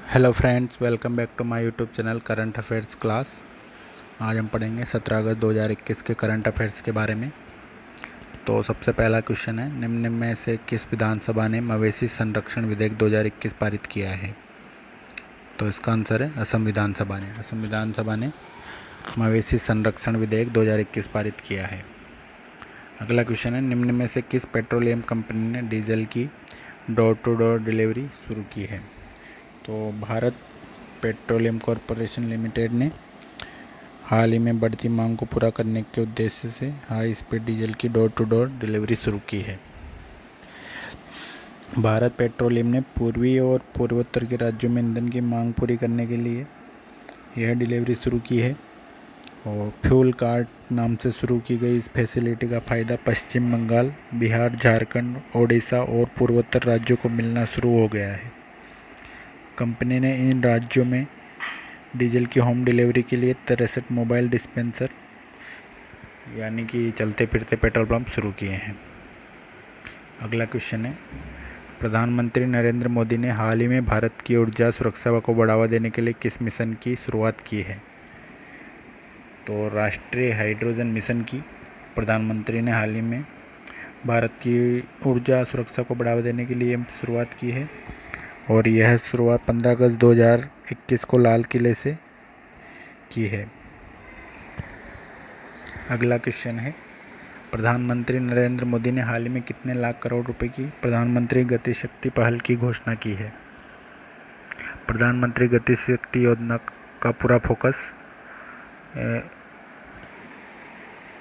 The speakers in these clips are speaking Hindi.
Hello friends, welcome back to my YouTube channel current affairs class. आज हम पढ़ेंगे 17 अगस्त 2021 के करंट अफेयर्स के बारे में। तो सबसे पहला क्वेश्चन है, निम्न में से किस विधानसभा ने मवेशी संरक्षण विधेयक 2021 पारित किया है? तो इसका आंसर है असम विधानसभा ने। असम विधानसभा ने मवेशी संरक्षण विधेयक 2021 पारित किया है। अगला क्वेश्चन है, निम्न में से किस पेट्रोलियम कंपनी ने डीजल की डोर टू डोर डिलीवरी शुरू की है? तो भारत पेट्रोलियम कॉरपोरेशन लिमिटेड ने हाल ही में बढ़ती मांग को पूरा करने के उद्देश्य से हाई स्पीड डीजल की डोर टू डोर डिलीवरी शुरू की है। भारत पेट्रोलियम ने पूर्वी और पूर्वोत्तर के राज्यों में ईंधन की मांग पूरी करने के लिए यह डिलीवरी शुरू की है। और फ्यूल कार्ड नाम से शुरू की गई इस फैसिलिटी का फ़ायदा पश्चिम बंगाल, बिहार, झारखंड, ओडिशा और पूर्वोत्तर राज्यों को मिलना शुरू हो गया है। कंपनी ने इन राज्यों में डीजल की होम डिलीवरी के लिए 63 मोबाइल डिस्पेंसर यानी कि चलते फिरते पेट्रोल पंप शुरू किए हैं। अगला क्वेश्चन है, प्रधानमंत्री नरेंद्र मोदी ने हाल ही में भारत की ऊर्जा सुरक्षा को बढ़ावा देने के लिए किस मिशन की शुरुआत की है? तो राष्ट्रीय हाइड्रोजन मिशन की प्रधानमंत्री ने हाल ही में भारत की ऊर्जा सुरक्षा को बढ़ावा देने के लिए शुरुआत की है। और यह शुरुआत 15 अगस्त 2021 को लाल किले से की है। अगला क्वेश्चन है, प्रधानमंत्री नरेंद्र मोदी ने हाल ही में कितने लाख करोड़ रुपए की प्रधानमंत्री गति शक्ति पहल की घोषणा की है? प्रधानमंत्री गति शक्ति योजना का पूरा फोकस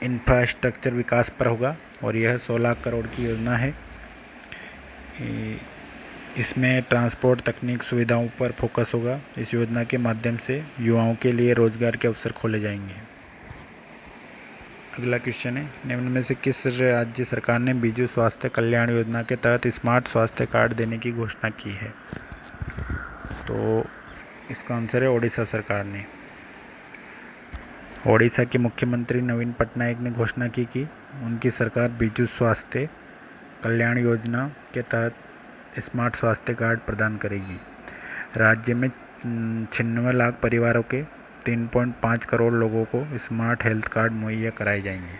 इंफ्रास्ट्रक्चर विकास पर होगा और यह 100 लाख करोड़ की योजना है। इसमें ट्रांसपोर्ट तकनीक सुविधाओं पर फोकस होगा। इस योजना के माध्यम से युवाओं के लिए रोजगार के अवसर खोले जाएंगे। अगला क्वेश्चन है, निम्न में से किस राज्य सरकार ने बिजू स्वास्थ्य कल्याण योजना के तहत स्मार्ट स्वास्थ्य कार्ड देने की घोषणा की है? तो इसका आंसर है ओडिशा सरकार ने। ओडिशा के मुख्यमंत्री नवीन पटनायक ने घोषणा की कि उनकी सरकार बिजू स्वास्थ्य कल्याण योजना के तहत स्मार्ट स्वास्थ्य कार्ड प्रदान करेगी। राज्य में 96 लाख परिवारों के 3.5 करोड़ लोगों को स्मार्ट हेल्थ कार्ड मुहैया कराए जाएंगे।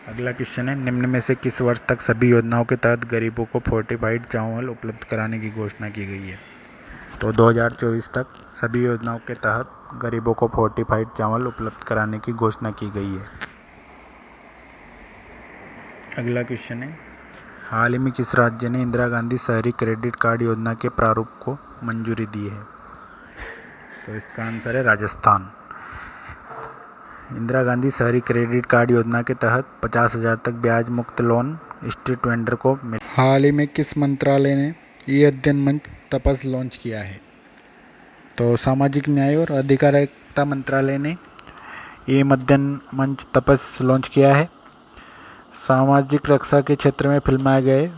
अगला क्वेश्चन है, निम्न में से किस वर्ष तक सभी योजनाओं के तहत गरीबों को फोर्टिफाइड चावल उपलब्ध कराने की घोषणा की गई है? तो 2024 तक सभी योजनाओं के तहत गरीबों को फोर्टिफाइड चावल उपलब्ध कराने की घोषणा की गई है। अगला क्वेश्चन है, हाल ही में किस राज्य ने इंदिरा गांधी शहरी क्रेडिट कार्ड योजना के प्रारूप को मंजूरी दी है? तो इसका आंसर है राजस्थान। इंदिरा गांधी शहरी क्रेडिट कार्ड योजना के तहत 50,000 तक ब्याज मुक्त लोन स्ट्रीट वेंडर को मिला। हाल ही में किस मंत्रालय ने ई अध्ययन मंच तपस लॉन्च किया है? तो सामाजिक न्याय और अधिकारिता मंत्रालय ने ई अध्ययन मंच तपस लॉन्च किया है। सामाजिक रक्षा के क्षेत्र में फिल्माए गए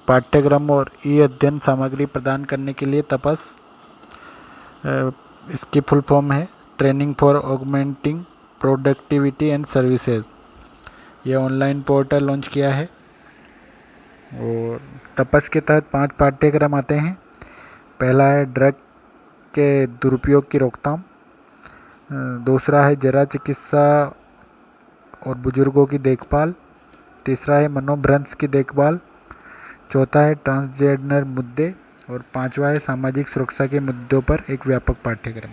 पाठ्यक्रम और ई अध्ययन सामग्री प्रदान करने के लिए तपस, इसकी फुल फॉर्म है training for augmenting productivity and services. ये ऑनलाइन पोर्टल लॉन्च किया है। और तपस के तहत 5 पाठ्यक्रम आते हैं। पहला है ड्रग के दुरुपयोग की रोकथाम, दूसरा है जरा चिकित्सा और बुजुर्गों की देखभाल, तीसरा है मनोभ्रंश की देखभाल, चौथा है ट्रांसजेंडर मुद्दे और 5वां है सामाजिक सुरक्षा के मुद्दों पर एक व्यापक पाठ्यक्रम।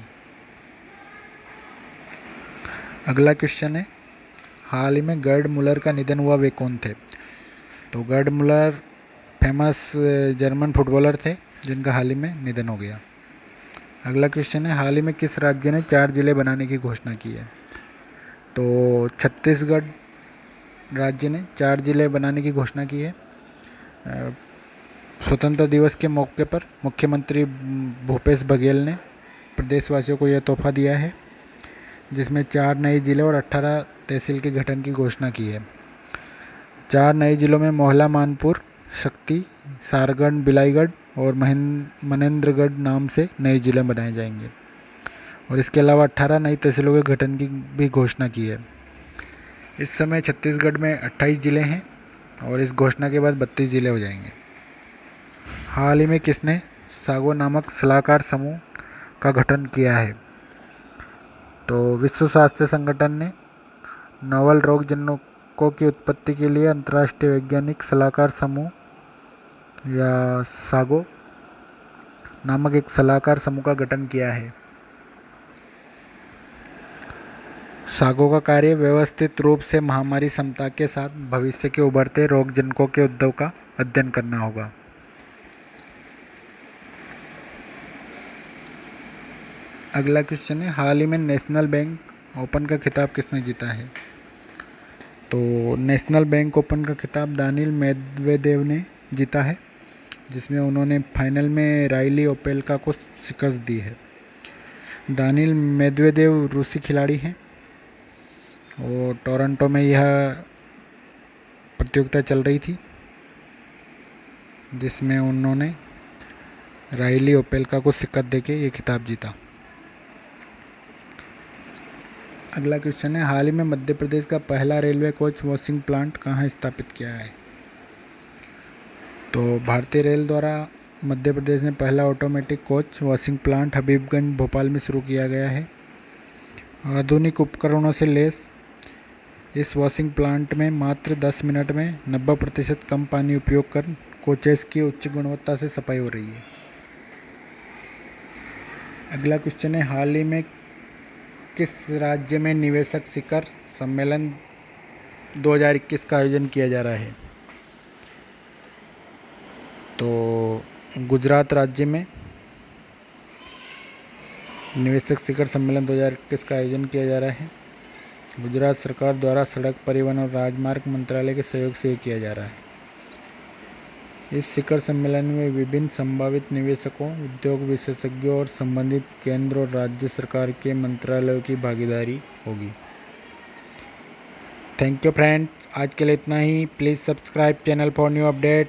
अगला क्वेश्चन है, हाल ही में गर्ड मुलर का निधन हुआ, वे कौन थे? तो गर्ड मुलर फेमस जर्मन फुटबॉलर थे जिनका हाल ही में निधन हो गया। अगला क्वेश्चन है, हाल ही में किस राज्य ने 4 जिले बनाने की घोषणा की है? तो छत्तीसगढ़ राज्य ने 4 जिले बनाने की घोषणा की है। स्वतंत्रता दिवस के मौके पर मुख्यमंत्री भूपेश बघेल ने प्रदेशवासियों को यह तोहफा दिया है, जिसमें 4 नए जिले और 18 तहसील के गठन की घोषणा की है। 4 नए जिलों में मोहला, मानपुर, शक्ति, सारगढ़, बिलाईगढ़ और मनेंद्रगढ़ नाम से नए जिले बनाए जाएंगे। और इसके अलावा 18 नई तहसीलों के गठन की भी घोषणा की है। इस समय छत्तीसगढ़ में 28 जिले हैं और इस घोषणा के बाद 32 जिले हो जाएंगे। हाल ही में किसने सागो नामक सलाहकार समूह का गठन किया है। तो विश्व स्वास्थ्य संगठन ने नोवल रोगजनकों की उत्पत्ति के लिए अंतर्राष्ट्रीय वैज्ञानिक सलाहकार समूह या सागो नामक एक सलाहकार समूह का गठन किया है। सागो का कार्य व्यवस्थित रूप से महामारी क्षमता के साथ भविष्य के उभरते रोगजनकों के उद्भव का अध्ययन करना होगा। अगला क्वेश्चन है, हाल ही में नेशनल बैंक ओपन का खिताब किसने जीता है? तो नेशनल बैंक ओपन का खिताब दानिल मेदवेदेव ने जीता है, जिसमें उन्होंने फाइनल में राइली ओपेलका को शिकस्त दी है। दानिल मेदवेदेव रूसी खिलाड़ी हैं और टोरंटो में यह प्रतियोगिता चल रही थी, जिसमें उन्होंने राइली ओपेलका को शिकस्त देके ये खिताब जीता। अगला क्वेश्चन है, हाल ही में मध्य प्रदेश का पहला रेलवे कोच वॉशिंग प्लांट कहाँ स्थापित किया है? तो भारतीय रेल द्वारा मध्य प्रदेश में पहला automatic coach washing plant Habibganj Bhopal में शुरू किया गया है। आधुनिक उपकरणों से लैस इस वॉशिंग प्लांट में मात्र 10 मिनट में 90% कम पानी उपयोग कर कोचेस की उच्च गुणवत्ता से सफाई हो रही है। अगला क्वेश्चन है, हाल ही में किस राज्य में निवेशक शिखर सम्मेलन 2021 का आयोजन किया जा रहा है? तो गुजरात राज्य में निवेशक शिखर सम्मेलन 2021 का आयोजन किया जा रहा है। गुजरात सरकार द्वारा सड़क परिवहन और राजमार्ग मंत्रालय के सहयोग से किया जा रहा है। इस शिखर सम्मेलन में विभिन्न संभावित निवेशकों, उद्योग विशेषज्ञों और संबंधित केंद्र और राज्य सरकार के मंत्रालयों की भागीदारी होगी। थैंक यू फ्रेंड्स, आज के लिए इतना ही। Please subscribe channel for new updates.